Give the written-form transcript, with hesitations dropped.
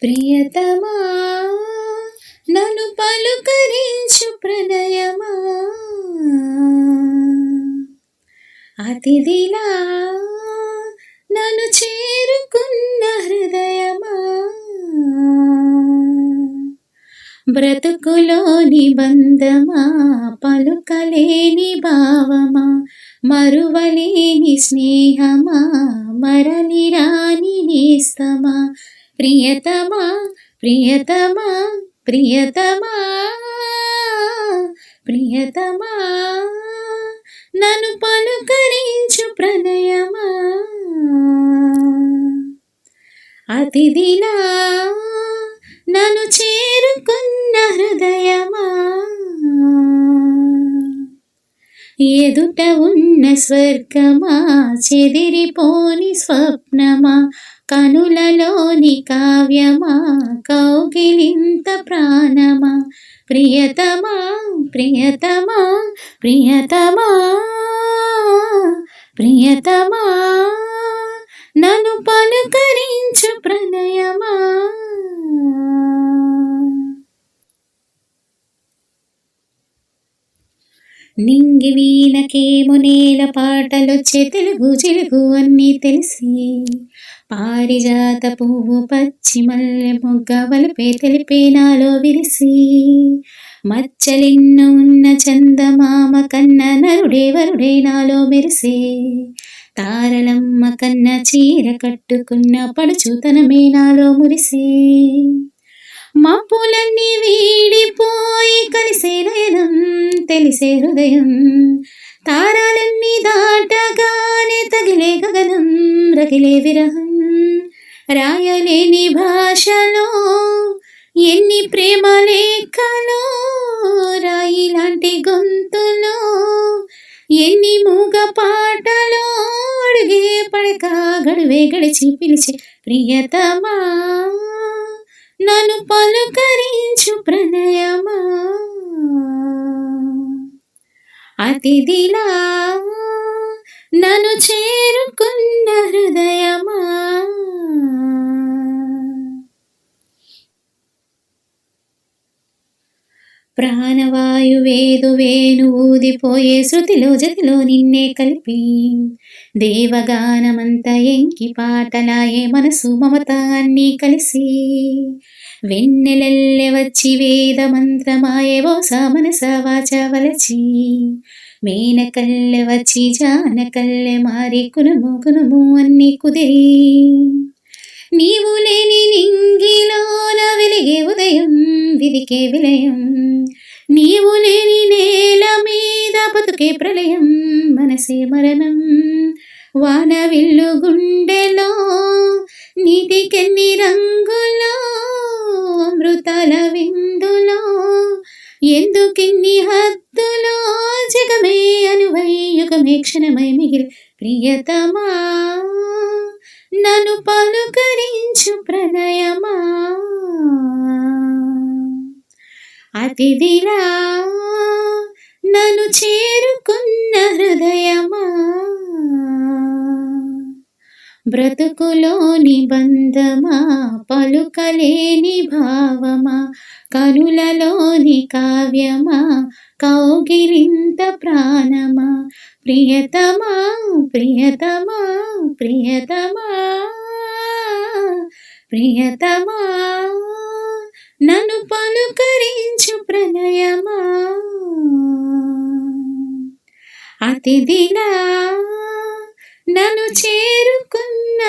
ప్రియతమా నన్ను పలుకరించు ప్రణయమా, అతిథిలా నన్ను చేరుకున్న హృదయమా, బ్రతుకులోని బంధమా, పలుకలేని భావమా, మరువలేని స్నేహమా, మరలి రాని నేస్తమా, ప్రియతమా ప్రియతమా ప్రియతమా ప్రియతమా నన్ను పలుకరించు ప్రణయమా, అతిథిలా నన్ను చేరుకున్న హృదయమా, ఎదుట ఉన్న స్వర్గమా, చెదిరిపోని స్వప్నమా, కనులలోని కావ్యమా, కౌగిలింత ప్రాణమా, ప్రియతమా ప్రియతమా ప్రియతమా ప్రియతమా నన్ను పలుకరించు ప్రణయమా. నింగి వీణకేమో నేల పాటలొచ్చే తెలుగు చిలుగు అన్నీ తెలిసి, పారిజాత పువ్వు పచ్చి మల్లె మొగ్గ వలపే తెలిపే నాలో విరిసి, మచ్చలెన్నో ఉన్న చందమామ కన్న నరుడే వరుడే నాలో మెరిసే, తారలమ్మ కన్న చీర కట్టుకున్న పడుచుతనమే నాలో మురిసే, మబ్బులన్నీ వీడిపోయి కలిసే నయనం తెలిసే హృదయం, తారాలన్నీ దాటగానే తగిలే గగనం రగిలే విరహం, రాయలేని భాషలో ఎన్ని ప్రేమ లేఖలో, రాయి లాంటి గొంతులో ఎన్ని మూగ పాటలో, అడుగే పడక గడువే గడిచి పిలిచే ప్రియతమా నన్ను పలుకరించు ప్రణయమా, అతిథిలా నన్ను చేరుకున్న హృదయమా. ప్రాణవాయువేదు వేణు ఊదిపోయే శృతిలో జతిలో నిన్నే కలిపి, దేవగానమంత ఎంకి పాటలాయే మనసు మమత అన్నీ కలిసి, వెన్నెలల్లె వచ్చి వేద మంత్రమాయే ఓస మనస వాచ వలచి, మేనకల్లె వచ్చి జానకల్లె మారి కునుము కునుము అన్నీ కుదిరి, నీవు లేని నింగిలోన వెలిగే ఉదయం విదికే విలయం, నీవు లేని నేల మీద బతుకే ప్రళయం మనసే మరణం, వాన విల్లు గుండెలో నీటికెన్ని రంగులో, అమృతాల విందులో ఎందుకిన్ని హద్దులో, జగమే అనువై యుగమే క్షణమై మిగిలి ప్రియతమా నన్ను పలుకరించు ప్రణయమా, అతిథిలా నన్ను చేరుకున్న హృదయమా, బ్రతుకులోని బంధమా, పలుకలేని భావమా, కనులలోని కావ్యమా, కౌగిలింత ప్రాణమా, ప్రియతమా ప్రియతమా ప్రియతమా ప్రియతమా నన్ను పలుకరించు ప్రణయమా, అతిథిలా నన్ను చేరుకున్న